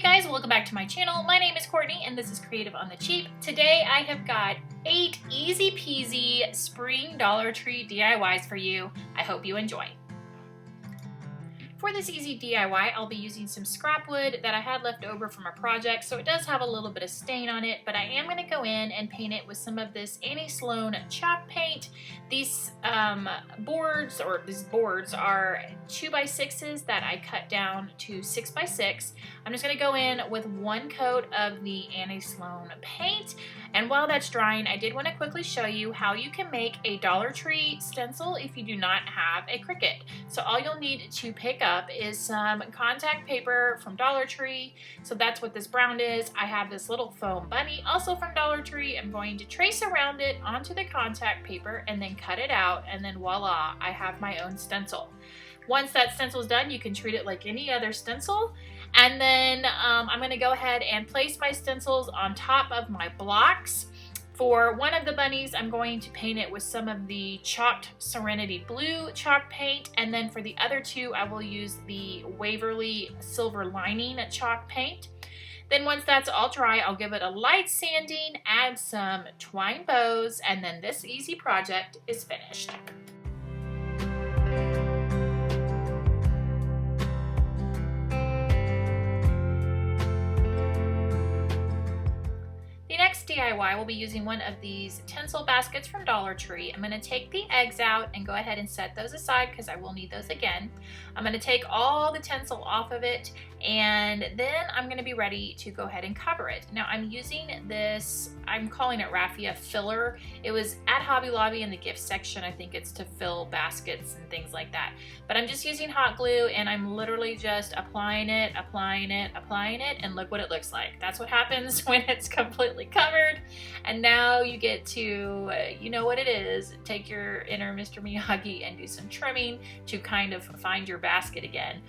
Hey guys, welcome back to my channel. My name is Courtney and this is Creative on the Cheap. Today I have got 8 easy peasy spring Dollar Tree DIYs for you. I hope you enjoy. For this easy DIY, I'll be using some scrap wood that I had left over from a project, so it does have a little bit of stain on it, but I am going to go in and paint it with some of this Annie Sloan chalk paint. These boards are 2x6s that I cut down to 6x6. I'm just going to go in with one coat of the Annie Sloan paint, and while that's drying, I did want to quickly show you how you can make a Dollar Tree stencil if you do not have a Cricut. So all you'll need to pick up is some contact paper from Dollar Tree. So that's what this brown is. I have this little foam bunny also from Dollar Tree. I'm going to trace around it onto the contact paper and then cut it out, and then voila, I have my own stencil. Once that stencil is done, you can treat it like any other stencil. And then I'm going to go ahead and place my stencils on top of my blocks. For one of the bunnies, I'm going to paint it with some of the chalked Serenity Blue chalk paint. And then for the other two, I will use the Waverly Silver Lining chalk paint. Then once that's all dry, I'll give it a light sanding, add some twine bows, and then this easy project is finished. DIY will be using one of these tinsel baskets from Dollar Tree. I'm going to take the eggs out and go ahead and set those aside because I will need those again. I'm going to take all the tinsel off of it, and then I'm going to be ready to go ahead and cover it. Now I'm using this, I'm calling it raffia filler. It was at Hobby Lobby in the gift section. I think it's to fill baskets and things like that. But I'm just using hot glue and I'm literally just applying it, and look what it looks like. That's what happens when it's completely covered. And now you get to, you know what it is, take your inner Mr. Miyagi and do some trimming to kind of find your basket again.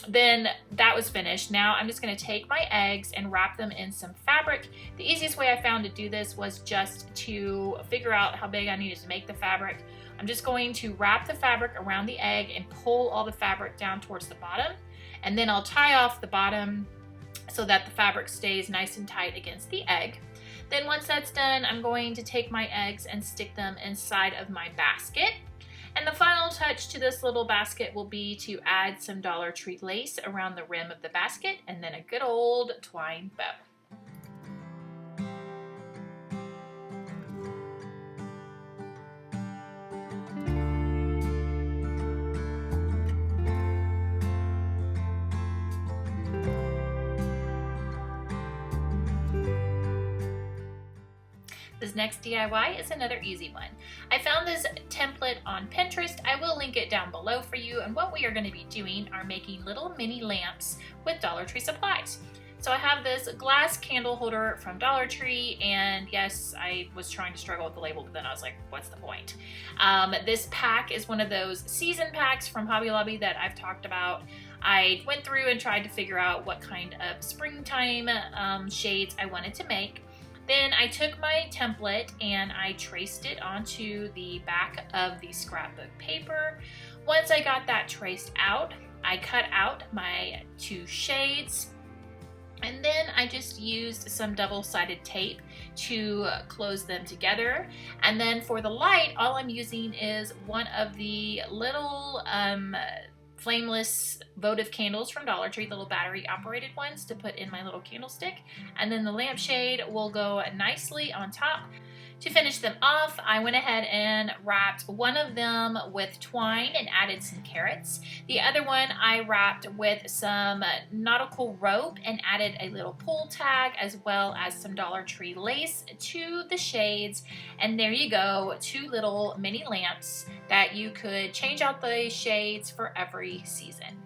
Then that was finished. Now I'm just going to take my eggs and wrap them in some fabric. The easiest way I found to do this was just to figure out how big I needed to make the fabric. I'm just going to wrap the fabric around the egg and pull all the fabric down towards the bottom, and then I'll tie off the bottom so that the fabric stays nice and tight against the egg. Then once that's done, I'm going to take my eggs and stick them inside of my basket. And the final touch to this little basket will be to add some Dollar Tree lace around the rim of the basket, and then a good old twine bow. This next DIY is another easy one. I found this template on Pinterest. I will link it down below for you, and what we are going to be doing are making little mini lamps with Dollar Tree supplies. So I have this glass candle holder from Dollar Tree, and yes, I was trying to struggle with the label, but then I was like, what's the point? This pack is one of those season packs from Hobby Lobby that I've talked about. I went through and tried to figure out what kind of springtime shades I wanted to make. Then I took my template and I traced it onto the back of the scrapbook paper. Once I got that traced out, I cut out my 2 shades, and then I just used some double-sided tape to close them together. And then for the light, all I'm using is one of the little flameless votive candles from Dollar Tree, the little battery operated ones to put in my little candlestick, and then the lampshade will go nicely on top. To finish them off, I went ahead and wrapped one of them with twine and added some carrots. The other one I wrapped with some nautical rope and added a little pull tag, as well as some Dollar Tree lace to the shades. And there you go, 2 little mini lamps that you could change out the shades for every season.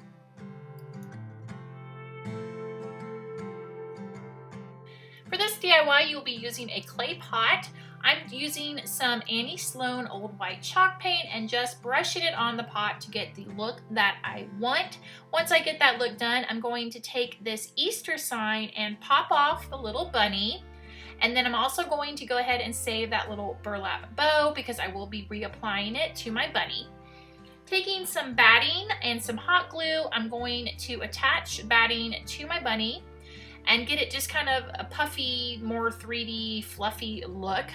For this DIY, you'll be using a clay pot. I'm using some Annie Sloan Old White chalk paint and just brushing it on the pot to get the look that I want. Once I get that look done, I'm going to take this Easter sign and pop off the little bunny. And then I'm also going to go ahead and save that little burlap bow because I will be reapplying it to my bunny. Taking some batting and some hot glue, I'm going to attach batting to my bunny and get it just kind of a puffy, more 3D, fluffy look.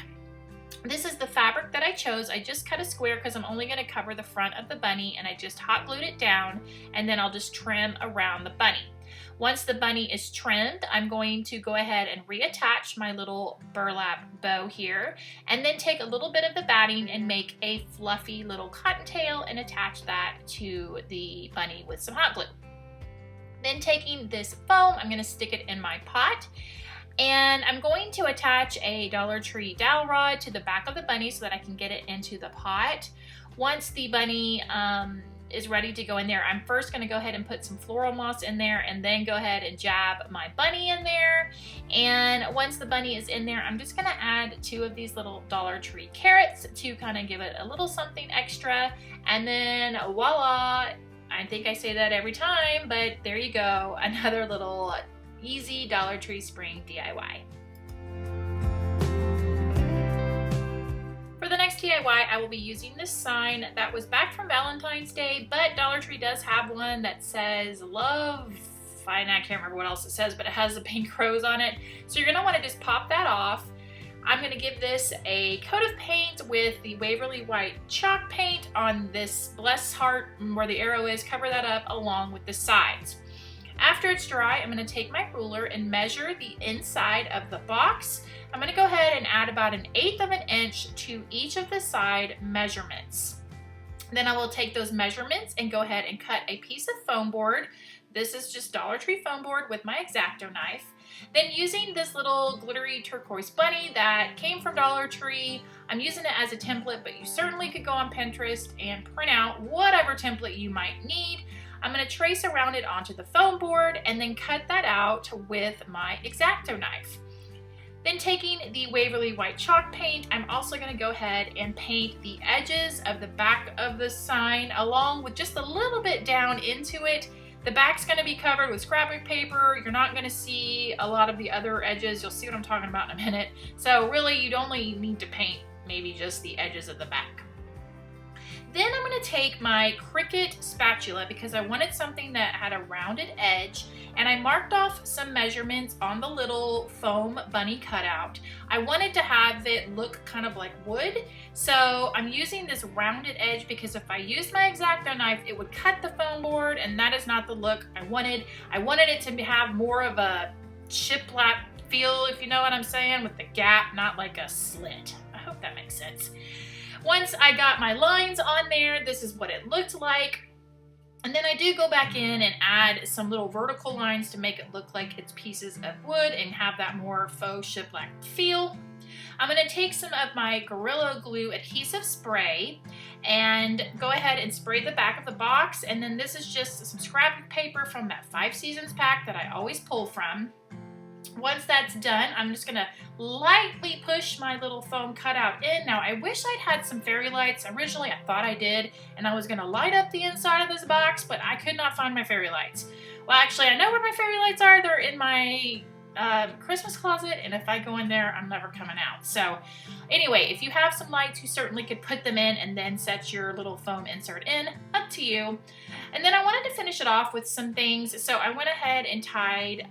This is the fabric that I chose. I just cut a square because I'm only going to cover the front of the bunny, and I just hot glued it down, and then I'll just trim around the bunny. Once the bunny is trimmed, I'm going to go ahead and reattach my little burlap bow here, and then take a little bit of the batting and make a fluffy little cottontail and attach that to the bunny with some hot glue. Then taking this foam, I'm going to stick it in my pot, and I'm going to attach a Dollar Tree dowel rod to the back of the bunny so that I can get it into the pot. Once the bunny is ready to go in there, I'm first going to go ahead and put some floral moss in there, and then go ahead and jab my bunny in there. And once the bunny is in there, I'm just going to add 2 of these little Dollar Tree carrots to kind of give it a little something extra, and then voila, I think I say that every time, but there you go, another little easy Dollar Tree spring DIY. For the next DIY, I will be using this sign that was back from Valentine's Day, but Dollar Tree does have one that says love, I can't remember what else it says, but it has a pink rose on it. So you're gonna wanna just pop that off. I'm gonna give this a coat of paint with the Waverly White chalk paint on this blessed heart where the arrow is, cover that up along with the sides. After it's dry, I'm going to take my ruler and measure the inside of the box. I'm going to go ahead and add about 1/8 of an inch to each of the side measurements. Then I will take those measurements and go ahead and cut a piece of foam board. This is just Dollar Tree foam board with my X-Acto knife. Then using this little glittery turquoise bunny that came from Dollar Tree, I'm using it as a template, but you certainly could go on Pinterest and print out whatever template you might need. I'm going to trace around it onto the foam board and then cut that out with my X-Acto knife. Then taking the Waverly White chalk paint, I'm also going to go ahead and paint the edges of the back of the sign along with just a little bit down into it. The back's going to be covered with scrapbook paper. You're not going to see a lot of the other edges. You'll see what I'm talking about in a minute. So really, you'd only need to paint maybe just the edges of the back. Then I'm going to take my Cricut spatula because I wanted something that had a rounded edge, and I marked off some measurements on the little foam bunny cutout. I wanted to have it look kind of like wood, so I'm using this rounded edge because if I used my X-Acto knife, it would cut the foam board, and that is not the look I wanted. I wanted it to have more of a shiplap feel, if you know what I'm saying, with the gap, not like a slit. I hope that makes sense. Once I got my lines on there, this is what it looked like. And then I do go back in and add some little vertical lines to make it look like it's pieces of wood and have that more faux shiplap feel. I'm going to take some of my Gorilla Glue adhesive spray and go ahead and spray the back of the box. And then this is just some scrapbook paper from that 5 Seasons pack that I always pull from. Once that's done, I'm just going to lightly push my little foam cutout in. Now, I wish I'd had some fairy lights. Originally, I thought I did, and I was going to light up the inside of this box, but I could not find my fairy lights. Well, actually, I know where my fairy lights are. They're in my Christmas closet, and if I go in there, I'm never coming out. So anyway, if you have some lights, you certainly could put them in and then set your little foam insert in, up to you. And then I wanted to finish it off with some things, so I went ahead and tied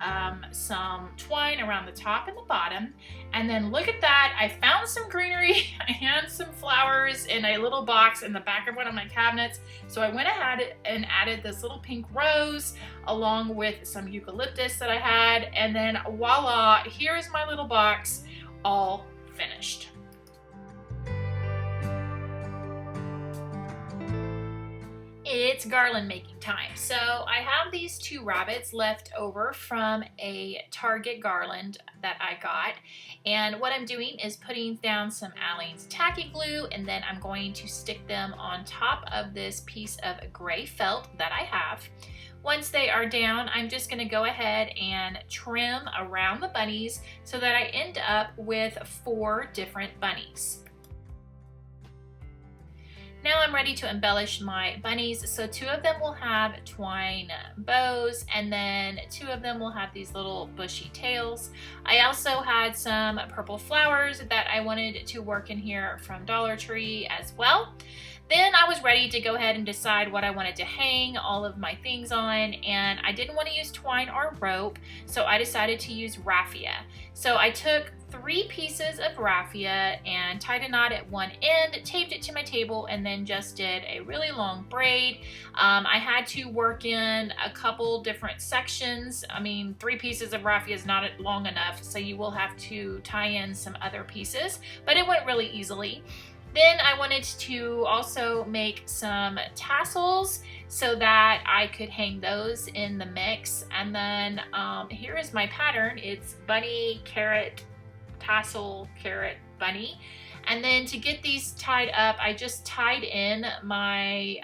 some twine around the top and the bottom. And then look at that, I found some greenery and some flowers in a little box in the back of one of my cabinets. So I went ahead and added this little pink rose along with some eucalyptus that I had, and then voila, here is my little box all finished. It's garland making time. So I have these 2 rabbits left over from a Target garland that I got, and what I'm doing is putting down some Aleene's tacky glue, and then I'm going to stick them on top of this piece of gray felt that I have. Once they are down, I'm just going to go ahead and trim around the bunnies so that I end up with 4 different bunnies. Now I'm ready to embellish my bunnies. So 2 of them will have twine bows, and then 2 of them will have these little bushy tails. I also had some purple flowers that I wanted to work in here from Dollar Tree as well. Then I was ready to go ahead and decide what I wanted to hang all of my things on, and I didn't want to use twine or rope, so I decided to use raffia. So I took 3 pieces of raffia and tied a knot at one end, taped it to my table, and then just did a really long braid. I had to work in a couple different sections. I mean, 3 pieces of raffia is not long enough, so you will have to tie in some other pieces, but it went really easily. Then I wanted to also make some tassels so that I could hang those in the mix. And then here is my pattern. It's bunny, carrot, tassel, carrot, bunny. And then to get these tied up, I just tied in my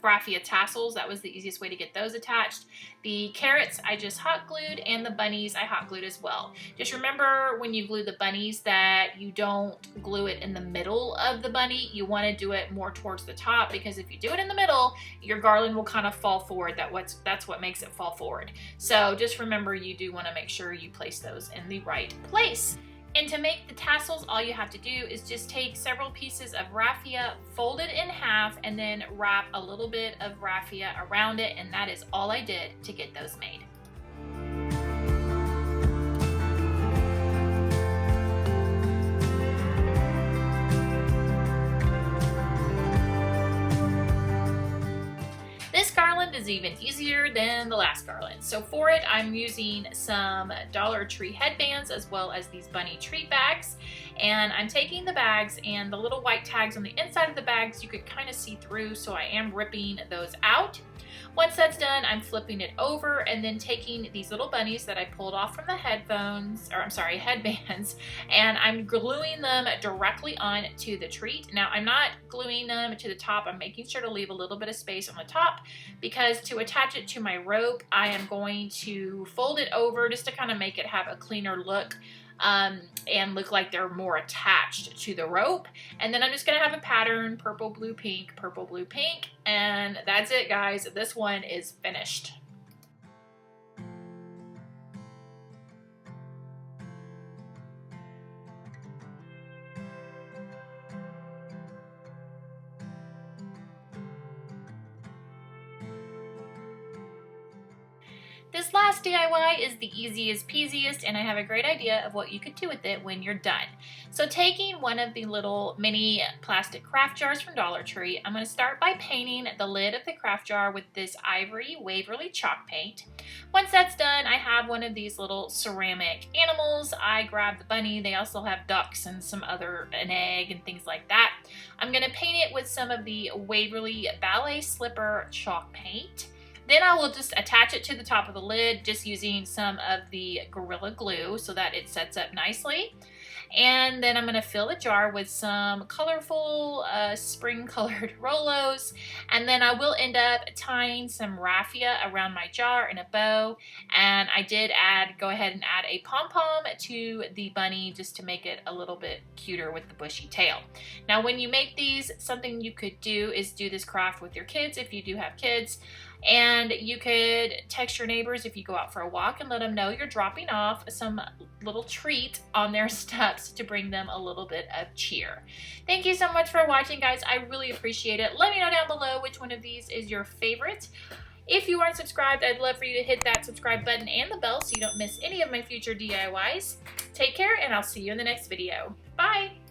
raffia tassels. That was the easiest way to get those attached. The carrots I just hot glued, and the bunnies I hot glued as well. Just remember when you glue the bunnies that you don't glue it in the middle of the bunny. You want to do it more towards the top, because if you do it in the middle, your garland will kind of fall forward. That's what makes it fall forward. So just remember, you do want to make sure you place those in the right place. And to make the tassels, all you have to do is just take several pieces of raffia, fold it in half, and then wrap a little bit of raffia around it, and that is all I did to get those made. This garland is even easier than the last garland. So for it, I'm using some Dollar Tree headbands as well as these bunny treat bags. And I'm taking the bags, and the little white tags on the inside of the bags you could kind of see through, so I am ripping those out. Once that's done, I'm flipping it over and then taking these little bunnies that I pulled off from the headbands, and I'm gluing them directly on to the treat. Now, I'm not gluing them to the top. I'm making sure to leave a little bit of space on the top, because to attach it to my rope, I am going to fold it over just to kind of make it have a cleaner look. And look like they're more attached to the rope. And then I'm just gonna have a pattern, purple, blue, pink, and that's it, guys. This one is finished. This last DIY is the easiest peasiest, and I have a great idea of what you could do with it when you're done. So taking one of the little mini plastic craft jars from Dollar Tree, I'm going to start by painting the lid of the craft jar with this Ivory Waverly chalk paint. Once that's done, I have one of these little ceramic animals. I grabbed the bunny. They also have ducks and an egg and things like that. I'm going to paint it with some of the Waverly Ballet Slipper chalk paint. Then I will just attach it to the top of the lid, just using some of the Gorilla Glue so that it sets up nicely. And then I'm going to fill the jar with some colorful spring-colored Rolos. And then I will end up tying some raffia around my jar in a bow. And I did go ahead and add a pom-pom to the bunny just to make it a little bit cuter with the bushy tail. Now, when you make these, something you could do is do this craft with your kids if you do have kids. And you could text your neighbors if you go out for a walk and let them know you're dropping off some little treat on their steps to bring them a little bit of cheer. Thank you so much for watching, guys. I really appreciate it. Let me know down below which one of these is your favorite. If you aren't subscribed, I'd love for you to hit that subscribe button and the bell so you don't miss any of my future DIYs. Take care, and I'll see you in the next video. Bye!